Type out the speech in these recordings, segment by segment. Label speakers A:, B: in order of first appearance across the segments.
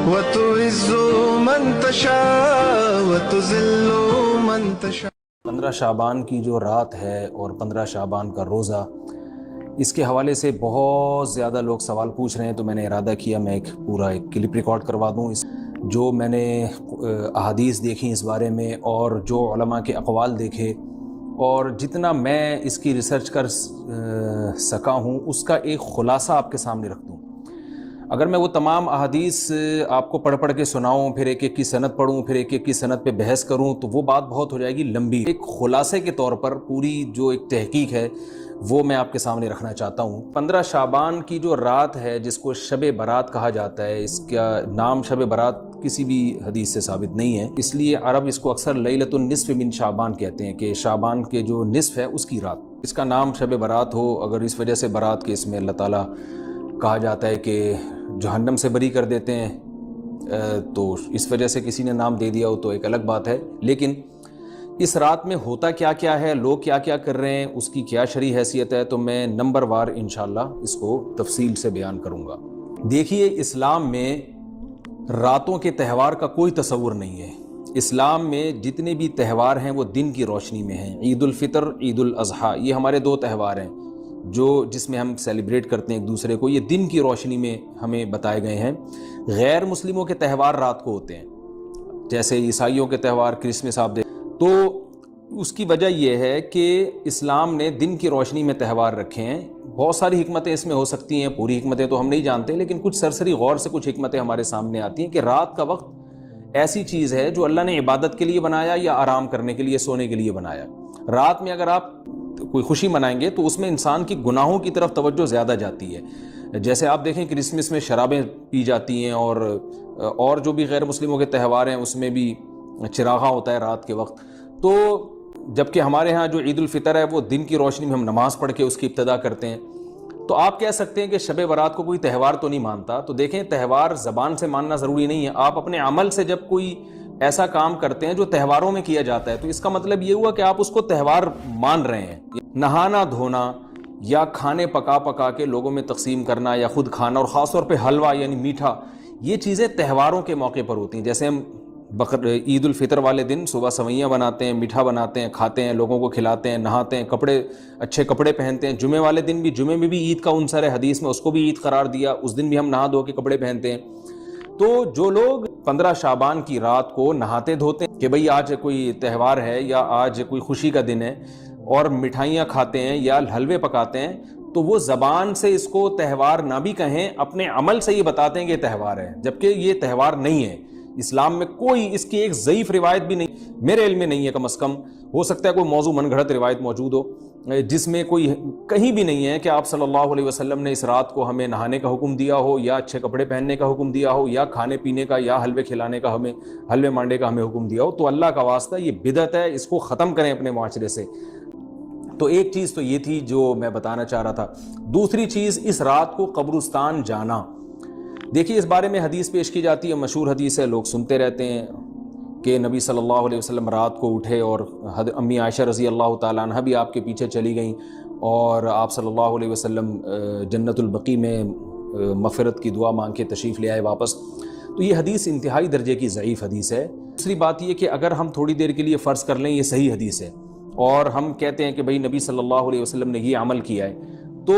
A: وتعز من تشاء وتذل من تشاء۔
B: 15 شعبان کی جو رات ہے اور 15 شعبان کا روزہ، اس کے حوالے سے بہت زیادہ لوگ سوال پوچھ رہے ہیں، تو میں نے ارادہ کیا میں ایک کلپ ریکارڈ کروا دوں۔ جو میں نے احادیث دیکھی اس بارے میں اور جو علماء کے اقوال دیکھے اور جتنا میں اس کی ریسرچ کر سکا ہوں، اس کا ایک خلاصہ آپ کے سامنے رکھ دوں۔ اگر میں وہ تمام احادیث آپ کو پڑھ پڑھ کے سناؤں، پھر ایک ایک کی سند پڑھوں، پھر ایک ایک کی سند پہ بحث کروں، تو وہ بات بہت ہو جائے گی لمبی۔ ایک خلاصے کے طور پر پوری جو ایک تحقیق ہے وہ میں آپ کے سامنے رکھنا چاہتا ہوں۔ 15 شعبان کی جو رات ہے جس کو شب برات کہا جاتا ہے، اس کا نام شب برات کسی بھی حدیث سے ثابت نہیں ہے، اس لیے عرب اس کو اکثر لیلۃ النصف من شعبان کہتے ہیں کہ شعبان کے جو نصف ہے اس کی رات، اس کا نام شب برات ہو۔ اگر اس وجہ سے برات کے اس میں اللہ تعالیٰ کہا جاتا ہے کہ جہنم سے بری کر دیتے ہیں، تو اس وجہ سے کسی نے نام دے دیا ہو تو ایک الگ بات ہے، لیکن اس رات میں ہوتا کیا کیا ہے، لوگ کیا کیا کر رہے ہیں، اس کی کیا شرعی حیثیت ہے، تو میں نمبر وار انشاءاللہ اس کو تفصیل سے بیان کروں گا۔ دیکھیے، اسلام میں راتوں کے تہوار کا کوئی تصور نہیں ہے۔ اسلام میں جتنے بھی تہوار ہیں وہ دن کی روشنی میں ہیں۔ عید الفطر، عید الاضحیٰ، یہ ہمارے دو تہوار ہیں جس میں ہم سیلیبریٹ کرتے ہیں ایک دوسرے کو، یہ دن کی روشنی میں ہمیں بتائے گئے ہیں۔ غیر مسلموں کے تہوار رات کو ہوتے ہیں، جیسے عیسائیوں کے تہوار کرسمس آپ دیکھ، تو اس کی وجہ یہ ہے کہ اسلام نے دن کی روشنی میں تہوار رکھے ہیں۔ بہت ساری حکمتیں اس میں ہو سکتی ہیں، پوری حکمتیں تو ہم نہیں جانتے، لیکن کچھ سرسری غور سے کچھ حکمتیں ہمارے سامنے آتی ہیں کہ رات کا وقت ایسی چیز ہے جو اللہ نے عبادت کے لیے بنایا یا آرام کرنے کے لیے، سونے کے لیے بنایا۔ رات میں اگر آپ کوئی خوشی منائیں گے تو اس میں انسان کی گناہوں کی طرف توجہ زیادہ جاتی ہے۔ جیسے آپ دیکھیں کرسمس میں شرابیں پی جاتی ہیں، اور جو بھی غیر مسلموں کے تہوار ہیں اس میں بھی چراغاں ہوتا ہے رات کے وقت، تو جبکہ ہمارے ہاں جو عید الفطر ہے وہ دن کی روشنی میں ہم نماز پڑھ کے اس کی ابتدا کرتے ہیں۔ تو آپ کہہ سکتے ہیں کہ شب برات کو کوئی تہوار تو نہیں مانتا، تو دیکھیں تہوار زبان سے ماننا ضروری نہیں ہے، آپ اپنے عمل سے جب کوئی ایسا کام کرتے ہیں جو تہواروں میں کیا جاتا ہے تو اس کا مطلب یہ ہوا کہ آپ اس کو تہوار مان رہے ہیں۔ نہانا دھونا یا کھانے پکا پکا کے لوگوں میں تقسیم کرنا یا خود کھانا، اور خاص طور پہ حلوہ یعنی میٹھا، یہ چیزیں تہواروں کے موقع پر ہوتی ہیں۔ جیسے ہم عید الفطر والے دن صبح سوئیاں بناتے ہیں، میٹھا بناتے ہیں، کھاتے ہیں، لوگوں کو کھلاتے ہیں، نہاتے ہیں، اچھے کپڑے پہنتے ہیں۔ جمعے والے دن بھی، جمعے میں بھی عید کا عنصر ہے حدیث میں، اس کو بھی عید قرار دیا، اس دن بھی ہم نہا دھو کے کپڑے پہنتے ہیں۔ تو جو لوگ 15 شعبان کی رات کو نہاتے دھوتے ہیں کہ بھئی آج کوئی تہوار ہے یا آج کوئی خوشی کا دن ہے، اور مٹھائیاں کھاتے ہیں یا حلوے پکاتے ہیں، تو وہ زبان سے اس کو تہوار نہ بھی کہیں، اپنے عمل سے یہ بتاتے ہیں کہ یہ تہوار ہے، جبکہ یہ تہوار نہیں ہے۔ اسلام میں کوئی اس کی ایک ضعیف روایت بھی نہیں، میرے علم میں نہیں ہے، کم از کم ہو سکتا ہے کوئی موضوع من گھڑت روایت موجود ہو جس میں کوئی کہیں بھی نہیں ہے کہ آپ صلی اللہ علیہ وسلم نے اس رات کو ہمیں نہانے کا حکم دیا ہو، یا اچھے کپڑے پہننے کا حکم دیا ہو، یا کھانے پینے کا یا حلوے کھلانے کا، ہمیں حلوے مانڈے کا ہمیں حکم دیا ہو۔ تو اللہ کا واسطہ یہ بدعت ہے، اس کو ختم کریں اپنے معاشرے سے۔ تو ایک چیز تو یہ تھی جو میں بتانا چاہ رہا تھا۔ دوسری چیز، اس رات کو قبرستان جانا۔ دیکھیے، اس بارے میں حدیث پیش کی جاتی ہے، مشہور حدیث ہے، لوگ سنتے رہتے ہیں کہ نبی صلی اللہ علیہ وسلم رات کو اٹھے اور امی عائشہ رضی اللہ تعالیٰ عنہ بھی آپ کے پیچھے چلی گئیں، اور آپ صلی اللہ علیہ وسلم جنت البقیع میں مغفرت کی دعا مانگ کے تشریف لے آئے واپس۔ تو یہ حدیث انتہائی درجے کی ضعیف حدیث ہے۔ دوسری بات یہ کہ اگر ہم تھوڑی دیر کے لیے فرض کر لیں یہ صحیح حدیث ہے، اور ہم کہتے ہیں کہ بھئی نبی صلی اللہ علیہ وسلم نے یہ عمل کیا ہے، تو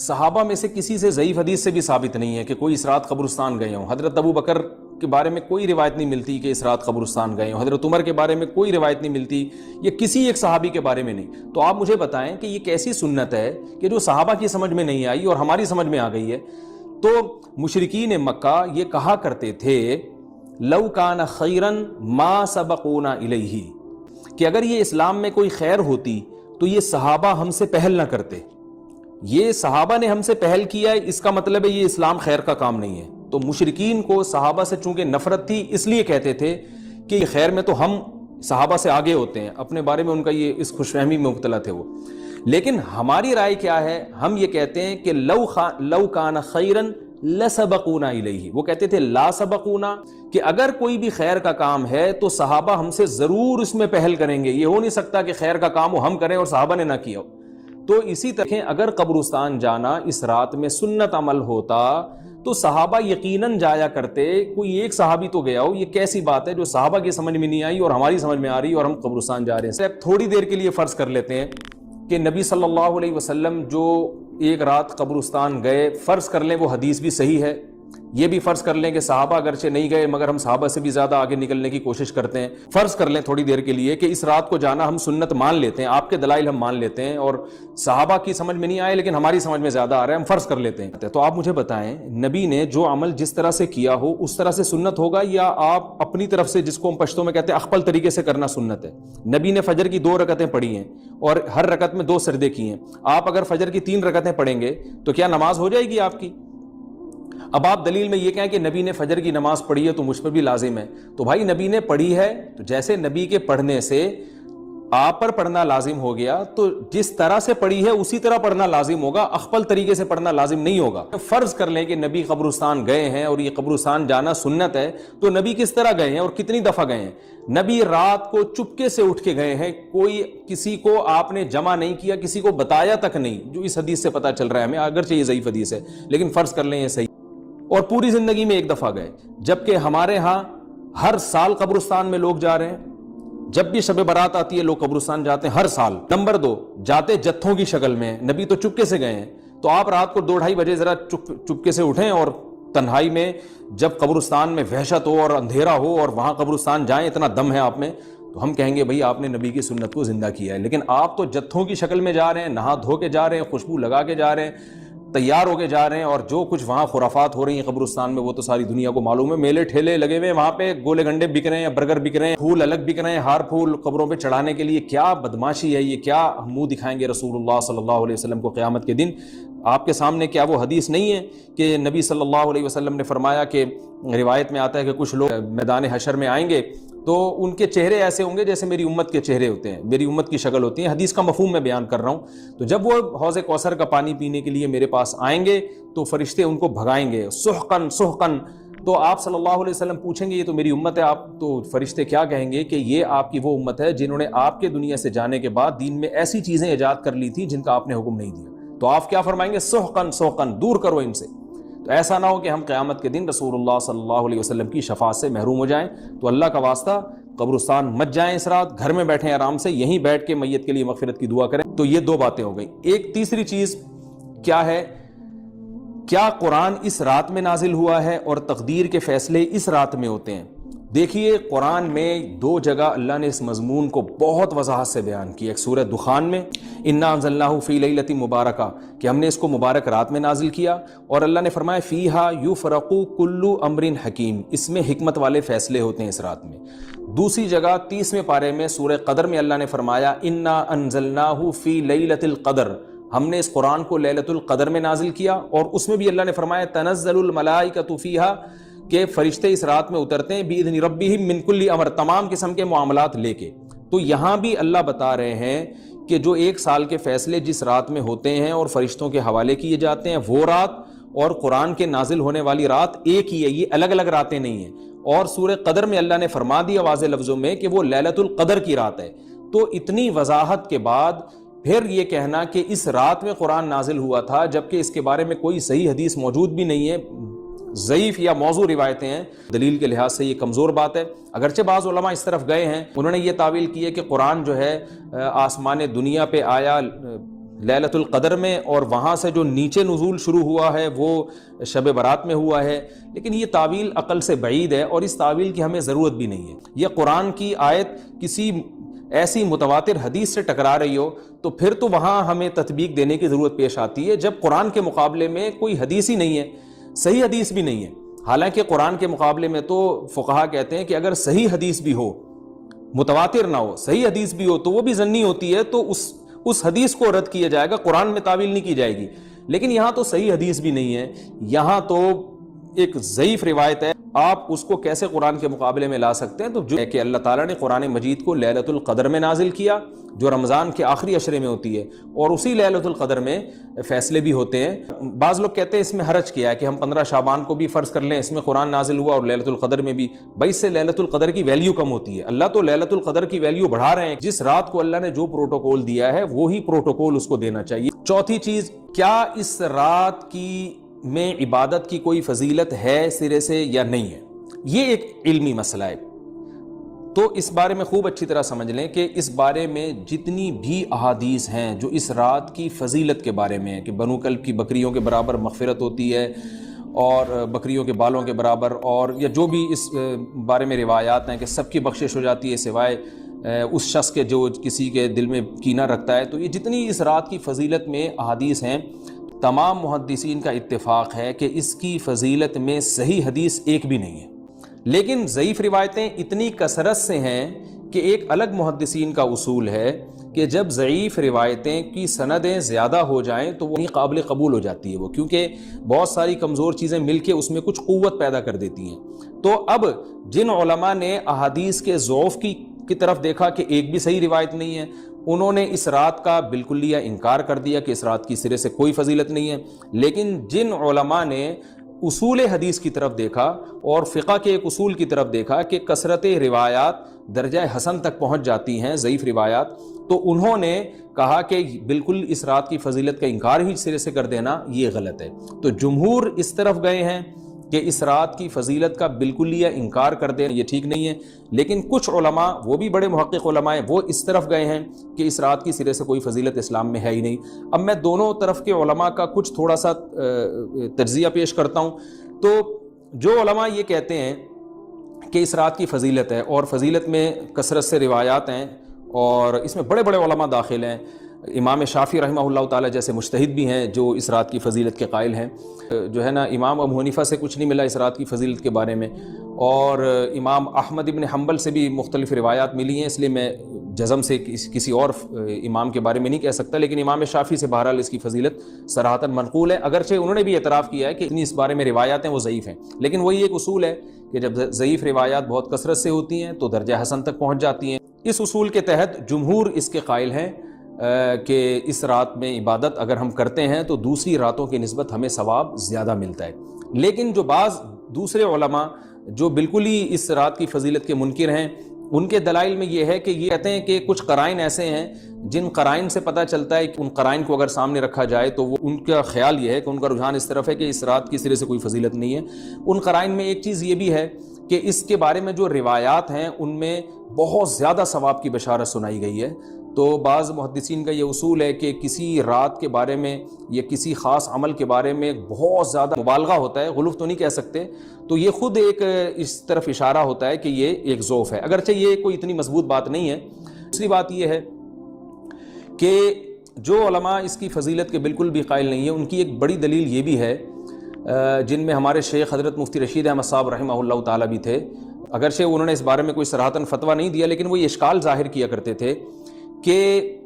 B: صحابہ میں سے کسی سے ضعیف حدیث سے بھی ثابت نہیں ہے کہ کوئی اس رات قبرستان گئے ہوں۔ حضرت ابو بکر کے بارے میں کوئی روایت نہیں ملتی کہ اس رات قبرستان گئے ہوں، حضرت عمر کے بارے میں کوئی روایت نہیں ملتی، یا کسی ایک صحابی کے بارے میں نہیں۔ تو آپ مجھے بتائیں کہ یہ کیسی سنت ہے کہ جو صحابہ کی سمجھ میں نہیں آئی اور ہماری سمجھ میں آ گئی ہے؟ تو مشرکین مکہ یہ کہا کرتے تھے لو کان خیرن ما سبقونا الیہ، کہ اگر یہ اسلام میں کوئی خیر ہوتی تو یہ صحابہ ہم سے پہل نہ کرتے، یہ صحابہ نے ہم سے پہل کیا ہے، اس کا مطلب ہے یہ اسلام خیر کا کام نہیں ہے۔ تو مشرکین کو صحابہ سے چونکہ نفرت تھی، اس لیے کہتے تھے کہ یہ خیر میں تو ہم صحابہ سے آگے ہوتے ہیں، اپنے بارے میں ان کا یہ اس خوش فہمی میں مبتلا تھے وہ۔ لیکن ہماری رائے کیا ہے؟ ہم یہ کہتے ہیں کہ لو کان خیرن لسبقونا الیہ، وہ کہتے تھے لا سبقونا، کہ اگر کوئی بھی خیر کا کام ہے تو صحابہ ہم سے ضرور اس میں پہل کریں گے، یہ ہو نہیں سکتا کہ خیر کا کام وہ ہم کریں اور صحابہ نے نہ کیا ہو۔ تو اسی طرح اگر قبرستان جانا اس رات میں سنت عمل ہوتا تو صحابہ یقیناً جایا کرتے. کوئی ایک صحابی تو گیا ہو. یہ کیسی بات ہے جو صحابہ کی سمجھ میں نہیں آئی اور ہماری سمجھ میں آ رہی اور ہم قبرستان جا رہے ہیں. صرف تھوڑی دیر کے لیے فرض کر لیتے ہیں کہ نبی صلی اللہ علیہ وسلم جو ایک رات قبرستان گئے, فرض کر لیں وہ حدیث بھی صحیح ہے. یہ بھی فرض کر لیں کہ صحابہ اگرچہ نہیں گئے مگر ہم صحابہ سے بھی زیادہ آگے نکلنے کی کوشش کرتے ہیں. فرض کر لیں تھوڑی دیر کے لیے کہ اس رات کو جانا ہم سنت مان لیتے ہیں, آپ کے دلائل ہم مان لیتے ہیں اور صحابہ کی سمجھ میں نہیں آئے لیکن ہماری سمجھ میں زیادہ آ رہا ہے, ہم فرض کر لیتے ہیں. تو آپ مجھے بتائیں, نبی نے جو عمل جس طرح سے کیا ہو اس طرح سے سنت ہوگا, یا آپ اپنی طرف سے, جس کو ہم پشتوں میں کہتے ہیں اخپل طریقے سے کرنا سنت ہے؟ نبی نے فجر کی 2 رکعتیں پڑھی ہیں اور ہر رکعت میں 2 سجدے کیے ہیں. آپ اگر فجر کی 3 رکعتیں پڑھیں گے تو کیا نماز ہو جائے گی آپ کی؟ اب آپ دلیل میں یہ کہیں کہ نبی نے فجر کی نماز پڑھی ہے تو مجھ پر بھی لازم ہے. تو بھائی نبی نے پڑھی ہے تو جیسے نبی کے پڑھنے سے آپ پر پڑھنا لازم ہو گیا تو جس طرح سے پڑھی ہے اسی طرح پڑھنا لازم ہوگا, اخپل طریقے سے پڑھنا لازم نہیں ہوگا. فرض کر لیں کہ نبی قبرستان گئے ہیں اور یہ قبرستان جانا سنت ہے, تو نبی کس طرح گئے ہیں اور کتنی دفعہ گئے ہیں؟ نبی رات کو چپکے سے اٹھ کے گئے ہیں, کوئی کسی کو آپ نے جمع نہیں کیا, کسی کو بتایا تک نہیں, جو اس حدیث سے پتہ چل رہا ہے ہمیں, اگرچہ یہ ضعیف حدیث ہے لیکن فرض کر لیں یہ صحیح. اور پوری زندگی میں ایک دفعہ گئے, جبکہ ہمارے ہاں ہر سال قبرستان میں لوگ جا رہے ہیں. جب بھی شب برات آتی ہے لوگ قبرستان جاتے ہیں ہر سال. نمبر 2, جاتے جتھوں کی شکل میں, نبی تو چپکے سے گئے ہیں. تو آپ رات کو 2-2:30 بجے ذرا چپکے سے اٹھیں اور تنہائی میں جب قبرستان میں وحشت ہو اور اندھیرا ہو اور وہاں قبرستان جائیں, اتنا دم ہے آپ میں, تو ہم کہیں گے بھئی آپ نے نبی کی سنت کو زندہ کیا ہے. لیکن آپ تو جتھوں کی شکل میں جا رہے ہیں, نہا دھو کے جا رہے ہیں, خوشبو لگا کے جا رہے ہیں, تیار ہو کے جا رہے ہیں, اور جو کچھ وہاں خرافات ہو رہی ہیں قبرستان میں وہ تو ساری دنیا کو معلوم ہے. میلے ٹھیلے لگے ہوئے ہیں وہاں پہ, گولے گنڈے بک رہے ہیں, برگر بک رہے ہیں, پھول الگ بک رہے ہیں, ہار پھول قبروں پہ چڑھانے کے لیے. کیا بدماشی ہے یہ, کیا منہ دکھائیں گے رسول اللہ صلی اللہ علیہ وسلم کو قیامت کے دن؟ آپ کے سامنے کیا وہ حدیث نہیں ہے کہ نبی صلی اللہ علیہ وسلم نے فرمایا کہ روایت میں آتا ہے کہ کچھ لوگ میدان حشر میں آئیں گے تو ان کے چہرے ایسے ہوں گے جیسے میری امت کے چہرے ہوتے ہیں, میری امت کی شکل ہوتی ہے. حدیث کا مفہوم میں بیان کر رہا ہوں. تو جب وہ حوض کوثر کا پانی پینے کے لیے میرے پاس آئیں گے تو فرشتے ان کو بھگائیں گے, سحقن سحقن. تو آپ صلی اللہ علیہ وسلم پوچھیں گے یہ تو میری امت ہے, آپ تو فرشتے کیا کہیں گے کہ یہ آپ کی وہ امت ہے جنہوں نے آپ کے دنیا سے جانے کے بعد دین میں ایسی چیزیں ایجاد کر لی تھی جن کا آپ نے حکم نہیں دیا. تو آپ کیا فرمائیں گے؟ سحقن سحقن, دور کرو ان سے. تو ایسا نہ ہو کہ ہم قیامت کے دن رسول اللہ صلی اللہ علیہ وسلم کی شفاعت سے محروم ہو جائیں. تو اللہ کا واسطہ قبرستان مت جائیں اس رات, گھر میں بیٹھیں آرام سے, یہیں بیٹھ کے میت کے لیے مغفرت کی دعا کریں. تو یہ 2 باتیں ہو گئیں. ایک تیسری چیز کیا ہے, کیا قرآن اس رات میں نازل ہوا ہے اور تقدیر کے فیصلے اس رات میں ہوتے ہیں؟ دیکھیے قرآن میں 2 جگہ اللہ نے اس مضمون کو بہت وضاحت سے بیان کیا. ایک سورہ دخان میں انا انزلناہ فی لیلۃ مبارکہ, کہ ہم نے اس کو مبارک رات میں نازل کیا, اور اللہ نے فرمایا فیہا یفرق کل امر حکیم, اس میں حکمت والے فیصلے ہوتے ہیں اس رات میں. دوسری جگہ 30ویں پارے میں سورہ قدر میں اللہ نے فرمایا انا انزلناہ فی لیلۃ القدر, ہم نے اس قرآن کو لیلۃ القدر میں نازل کیا, اور اس میں بھی اللہ نے فرمایا تنزل الملائکۃ فیہا, کہ فرشتے اس رات میں اترتے ہیں بِإِذْنِ رَبِّهِمْ مِنْ كُلِّ امر, تمام قسم کے معاملات لے کے. تو یہاں بھی اللہ بتا رہے ہیں کہ جو 1 سال کے فیصلے جس رات میں ہوتے ہیں اور فرشتوں کے حوالے کیے جاتے ہیں وہ رات اور قرآن کے نازل ہونے والی رات ایک ہی ہے, یہ الگ الگ راتیں نہیں ہیں. اور سورہ قدر میں اللہ نے فرما دیا واضح لفظوں میں کہ وہ لیلۃ القدر کی رات ہے. تو اتنی وضاحت کے بعد پھر یہ کہنا کہ اس رات میں قرآن نازل ہوا تھا جبکہ اس کے بارے میں کوئی صحیح حدیث موجود بھی نہیں ہے, ضعیف یا موضوع روایتیں ہیں, دلیل کے لحاظ سے یہ کمزور بات ہے. اگرچہ بعض علماء اس طرف گئے ہیں, انہوں نے یہ تعویل کی ہے کہ قرآن جو ہے آسمان دنیا پہ آیا لیلۃ القدر میں, اور وہاں سے جو نیچے نزول شروع ہوا ہے وہ شب برات میں ہوا ہے. لیکن یہ تعویل عقل سے بعید ہے اور اس تعویل کی ہمیں ضرورت بھی نہیں ہے. یہ قرآن کی آیت کسی ایسی متواتر حدیث سے ٹکرا رہی ہو تو پھر تو وہاں ہمیں تطبیق دینے کی ضرورت پیش آتی ہے, جب قرآن کے مقابلے میں کوئی حدیث ہی نہیں ہے, صحیح حدیث بھی نہیں ہے. حالانکہ قرآن کے مقابلے میں تو فقہا کہتے ہیں کہ اگر صحیح حدیث بھی ہو, متواتر نہ ہو, صحیح حدیث بھی ہو تو وہ بھی ظنی ہوتی ہے, تو اس حدیث کو رد کیا جائے گا, قرآن میں تعویل نہیں کی جائے گی. لیکن یہاں تو صحیح حدیث بھی نہیں ہے, یہاں تو ایک ضعیف روایت ہے, آپ اس کو کیسے قرآن کے مقابلے میں لا سکتے ہیں؟ تو جو ہے کہ اللہ تعالیٰ نے قرآن مجید کو لیلۃ القدر میں نازل کیا جو رمضان کے آخری عشرے میں ہوتی ہے, اور اسی لیلۃ القدر میں فیصلے بھی ہوتے ہیں. بعض لوگ کہتے ہیں اس میں حرج کیا ہے کہ ہم 15 شعبان کو بھی فرض کر لیں, اس میں قرآن نازل ہوا اور لیلۃ القدر میں بھی. بھائی اس سے لیلۃ القدر کی ویلیو کم ہوتی ہے, اللہ تو لیلۃ القدر کی ویلیو بڑھا رہے ہیں. جس رات کو اللہ نے جو پروٹوکول دیا ہے وہی پروٹوکول اس کو دینا چاہیے. چوتھی چیز, کیا اس رات کی میں عبادت کی کوئی فضیلت ہے سرے سے یا نہیں ہے، یہ ایک علمی مسئلہ ہے۔ تو اس بارے میں خوب اچھی طرح سمجھ لیں کہ اس بارے میں جتنی بھی احادیث ہیں جو اس رات کی فضیلت کے بارے میں ہیں کہ بنو کلب کی بکریوں کے برابر مغفرت ہوتی ہے اور بکریوں کے بالوں کے برابر، اور یا جو بھی اس بارے میں روایات ہیں کہ سب کی بخشش ہو جاتی ہے سوائے اس شخص کے جو کسی کے دل میں کینہ رکھتا ہے، تو یہ جتنی اس رات کی فضیلت میں احادیث ہیں، تمام محدثین کا اتفاق ہے کہ اس کی فضیلت میں صحیح حدیث ایک بھی نہیں ہے، لیکن ضعیف روایتیں اتنی کثرت سے ہیں کہ ایک الگ محدثین کا اصول ہے کہ جب ضعیف روایتیں کی سندیں زیادہ ہو جائیں تو وہ قابل قبول ہو جاتی ہے، وہ کیونکہ بہت ساری کمزور چیزیں مل کے اس میں کچھ قوت پیدا کر دیتی ہیں۔ تو اب جن علماء نے احادیث کے ضعف کی طرف دیکھا کہ ایک بھی صحیح روایت نہیں ہے، انہوں نے اس رات کا بالکلیہ انکار کر دیا کہ اس رات کی سرے سے کوئی فضیلت نہیں ہے، لیکن جن علماء نے اصول حدیث کی طرف دیکھا اور فقہ کے ایک اصول کی طرف دیکھا کہ کثرت روایات درجہ حسن تک پہنچ جاتی ہیں ضعیف روایات، تو انہوں نے کہا کہ بالکل اس رات کی فضیلت کا انکار ہی سرے سے کر دینا یہ غلط ہے۔ تو جمہور اس طرف گئے ہیں کہ اس رات کی فضیلت کا بالکلیہ انکار کر دینا یہ ٹھیک نہیں ہے، لیکن کچھ علماء، وہ بھی بڑے محقق علماء ہیں، وہ اس طرف گئے ہیں کہ اس رات کی سرے سے کوئی فضیلت اسلام میں ہے ہی نہیں۔ اب میں دونوں طرف کے علماء کا کچھ تھوڑا سا تجزیہ پیش کرتا ہوں۔ تو جو علماء یہ کہتے ہیں کہ اس رات کی فضیلت ہے اور فضیلت میں کثرت سے روایات ہیں اور اس میں بڑے بڑے علماء داخل ہیں، امام شافعی رحمہ اللہ تعالی جیسے مجتہد بھی ہیں جو اس رات کی فضیلت کے قائل ہیں، جو ہے نا امام ابو حنیفہ سے کچھ نہیں ملا اس رات کی فضیلت کے بارے میں، اور امام احمد ابن حنبل سے بھی مختلف روایات ملی ہیں، اس لیے میں جزم سے کسی اور امام کے بارے میں نہیں کہہ سکتا، لیکن امام شافعی سے بہرحال اس کی فضیلت صراحتاً منقول ہے، اگرچہ انہوں نے بھی اعتراف کیا ہے کہ اتنی اس بارے میں روایات ہیں وہ ضعیف ہیں، لیکن وہی ایک اصول ہے کہ جب ضعیف روایات بہت کثرت سے ہوتی ہیں تو درجہ حسن تک پہنچ جاتی ہیں۔ اس اصول کے تحت جمہور اس کے قائل ہیں کہ اس رات میں عبادت اگر ہم کرتے ہیں تو دوسری راتوں کی نسبت ہمیں ثواب زیادہ ملتا ہے، لیکن جو بعض دوسرے علماء جو بالکل ہی اس رات کی فضیلت کے منکر ہیں، ان کے دلائل میں یہ ہے کہ یہ کہتے ہیں کہ کچھ قرائن ایسے ہیں جن قرائن سے پتہ چلتا ہے کہ ان قرائن کو اگر سامنے رکھا جائے تو وہ ان کا خیال یہ ہے کہ ان کا رجحان اس طرف ہے کہ اس رات کی سرے سے کوئی فضیلت نہیں ہے۔ ان قرائن میں ایک چیز یہ بھی ہے کہ اس کے بارے میں جو روایات ہیں ان میں بہت زیادہ ثواب کی بشارت سنائی گئی ہے، تو بعض محدثین کا یہ اصول ہے کہ کسی رات کے بارے میں یا کسی خاص عمل کے بارے میں بہت زیادہ مبالغہ ہوتا ہے، غلوف تو نہیں کہہ سکتے، تو یہ خود ایک اس طرف اشارہ ہوتا ہے کہ یہ ایک ضعف ہے، اگرچہ یہ کوئی اتنی مضبوط بات نہیں ہے۔ دوسری بات یہ ہے کہ جو علماء اس کی فضیلت کے بالکل بھی قائل نہیں ہیں، ان کی ایک بڑی دلیل یہ بھی ہے، جن میں ہمارے شیخ حضرت مفتی رشید احمد صاحب رحمہ اللہ تعالیٰ بھی تھے، اگرچہ انہوں نے اس بارے میں کوئی صراحتاً فتویٰ نہیں دیا، لیکن وہ یہ اشکال ظاہر کیا کرتے تھے کہ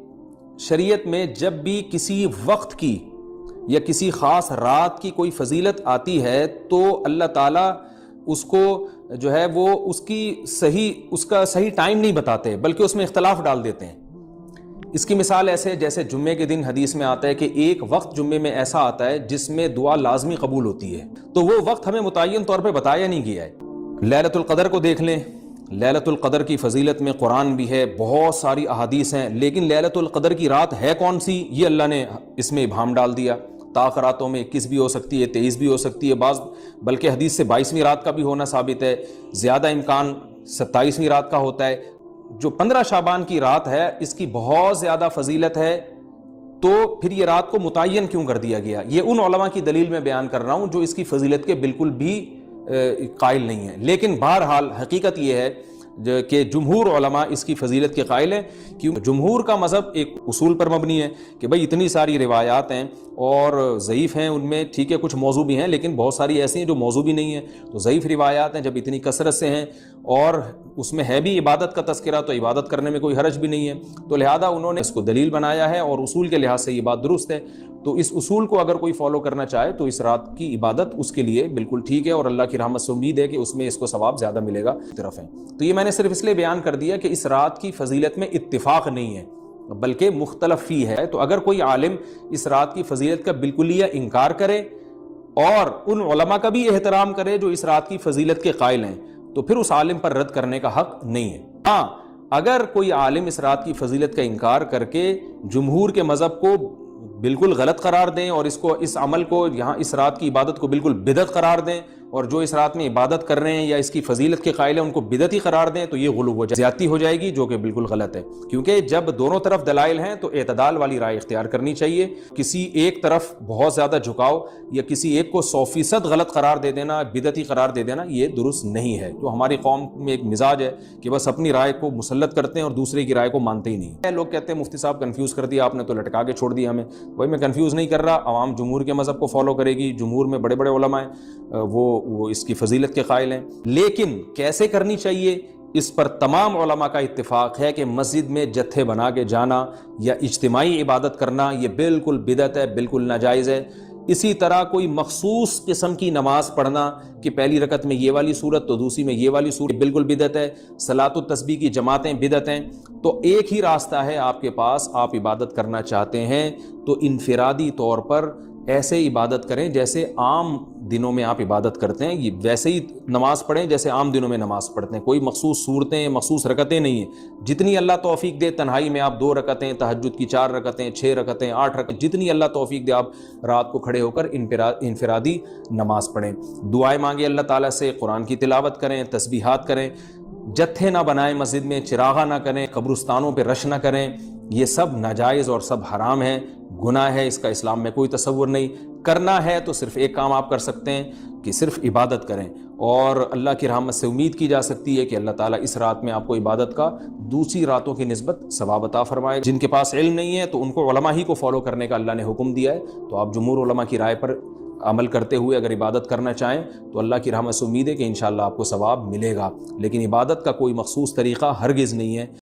B: شریعت میں جب بھی کسی وقت کی یا کسی خاص رات کی کوئی فضیلت آتی ہے تو اللہ تعالیٰ اس کو جو ہے وہ اس کا صحیح ٹائم نہیں بتاتے، بلکہ اس میں اختلاف ڈال دیتے ہیں۔ اس کی مثال ایسے جیسے جمعے کے دن حدیث میں آتا ہے کہ ایک وقت جمعے میں ایسا آتا ہے جس میں دعا لازمی قبول ہوتی ہے، تو وہ وقت ہمیں متعین طور پہ بتایا نہیں گیا ہے۔ لیلۃ القدر کو دیکھ لیں، لیلۃ القدر کی فضیلت میں قرآن بھی ہے، بہت ساری احادیث ہیں، لیکن لیلۃ القدر کی رات ہے کون سی یہ اللہ نے اس میں ابہام ڈال دیا۔ طاق راتوں میں 21 بھی ہو سکتی ہے، 23 بھی ہو سکتی ہے، بعض بلکہ حدیث سے 22ویں رات کا بھی ہونا ثابت ہے، زیادہ امکان 27ویں رات کا ہوتا ہے۔ جو 15 شعبان کی رات ہے اس کی بہت زیادہ فضیلت ہے، تو پھر یہ رات کو متعین کیوں کر دیا گیا؟ یہ ان علماء کی دلیل میں بیان کر رہا ہوں جو اس کی فضیلت کے بالکل بھی قائل نہیں ہیں، لیکن بہرحال حقیقت یہ ہے کہ جمہور علماء اس کی فضیلت کے قائل ہیں، کیونکہ جمہور کا مذہب ایک اصول پر مبنی ہے کہ بھئی اتنی ساری روایات ہیں اور ضعیف ہیں، ان میں ٹھیک ہے کچھ موضوع بھی ہیں لیکن بہت ساری ایسی ہیں جو موضوع بھی نہیں ہیں، تو ضعیف روایات ہیں جب اتنی کثرت سے ہیں اور اس میں ہے بھی عبادت کا تذکرہ، تو عبادت کرنے میں کوئی حرج بھی نہیں ہے، تو لہذا انہوں نے اس کو دلیل بنایا ہے اور اصول کے لحاظ سے یہ بات درست ہے۔ تو اس اصول کو اگر کوئی فالو کرنا چاہے تو اس رات کی عبادت اس کے لیے بالکل ٹھیک ہے، اور اللہ کی رحمت سے امید ہے کہ اس میں اس کو ثواب زیادہ ملے گا طرف ہے۔ تو یہ میں نے صرف اس لیے بیان کر دیا کہ اس رات کی فضیلت میں اتفاق نہیں ہے بلکہ مختلف فی ہے، تو اگر کوئی عالم اس رات کی فضیلت کا بالکلیہ انکار کرے اور ان علماء کا بھی احترام کرے جو اس رات کی فضیلت کے قائل ہیں، تو پھر اس عالم پر رد کرنے کا حق نہیں ہے۔ ہاں، اگر کوئی عالم اس رات کی فضیلت کا انکار کر کے جمہور کے مذہب کو بالکل غلط قرار دیں اور اس عمل کو یہاں اس رات کی عبادت کو بالکل بدعت قرار دیں، اور جو اس رات میں عبادت کر رہے ہیں یا اس کی فضیلت کے قائل ہیں ان کو بدعتی قرار دیں، تو یہ غلو زیادتی ہو جائے گی، جو کہ بالکل غلط ہے۔ کیونکہ جب دونوں طرف دلائل ہیں تو اعتدال والی رائے اختیار کرنی چاہیے۔ کسی ایک طرف بہت زیادہ جھکاؤ یا کسی ایک کو 100% غلط قرار دے دینا، بدعتی قرار دے دینا، یہ درست نہیں ہے۔ تو ہماری قوم میں ایک مزاج ہے کہ بس اپنی رائے کو مسلط کرتے ہیں اور دوسرے کی رائے کو مانتے ہی نہیں۔ لوگ کہتے ہیں مفتی صاحب کنفیوز کر دیا آپ نے، تو لٹکا کے چھوڑ دیا ہمیں۔ بھائی میں کنفیوز نہیں کر رہا، عوام جمہور کے مذہب کو فالو کرے گی، جمہور میں بڑے بڑے علماء ہیں، وہ اس کی فضیلت کے قائل ہیں، لیکن کیسے کرنی چاہیے اس پر تمام علماء کا اتفاق ہے کہ مسجد میں جتھے بنا کے جانا یا اجتماعی عبادت کرنا یہ بالکل بدعت ہے، بالکل ناجائز ہے۔ اسی طرح کوئی مخصوص قسم کی نماز پڑھنا کہ پہلی رکعت میں یہ والی صورت تو دوسری میں یہ والی صورت، بالکل بدعت ہے۔ صلاۃ التسبیح کی جماعتیں بدعت ہیں۔ تو ایک ہی راستہ ہے آپ کے پاس، آپ عبادت کرنا چاہتے ہیں تو انفرادی طور پر ایسے عبادت کریں جیسے عام دنوں میں آپ عبادت کرتے ہیں، یہ ویسے ہی نماز پڑھیں جیسے عام دنوں میں نماز پڑھتے ہیں۔ کوئی مخصوص صورتیں، مخصوص رکعتیں نہیں ہیں، جتنی اللہ توفیق دے۔ تنہائی میں آپ 2 رکعتیں، تہجد کی 4 رکعتیں، 6 رکعتیں، 8 رکعتیں، جتنی اللہ توفیق دے آپ رات کو کھڑے ہو کر انفرادی نماز پڑھیں، دعائیں مانگیں اللہ تعالیٰ سے، قرآن کی تلاوت کریں، تسبیحات کریں، جتھے نہ بنائیں مسجد میں، چراغاں نہ کریں، قبرستانوں پہ رش نہ کریں۔ یہ سب ناجائز اور سب حرام ہے، گناہ ہے، اس کا اسلام میں کوئی تصور نہیں۔ کرنا ہے تو صرف ایک کام آپ کر سکتے ہیں کہ صرف عبادت کریں، اور اللہ کی رحمت سے امید کی جا سکتی ہے کہ اللہ تعالیٰ اس رات میں آپ کو عبادت کا دوسری راتوں کی نسبت ثواب عطا فرمائے۔ جن کے پاس علم نہیں ہے تو ان کو علماء ہی کو فالو کرنے کا اللہ نے حکم دیا ہے، تو آپ جمہور علماء کی رائے پر عمل کرتے ہوئے اگر عبادت کرنا چاہیں تو اللہ کی رحمت سے امید ہے کہ انشاءاللہ آپ کو ثواب ملے گا، لیکن عبادت کا کوئی مخصوص طریقہ ہرگز نہیں ہے۔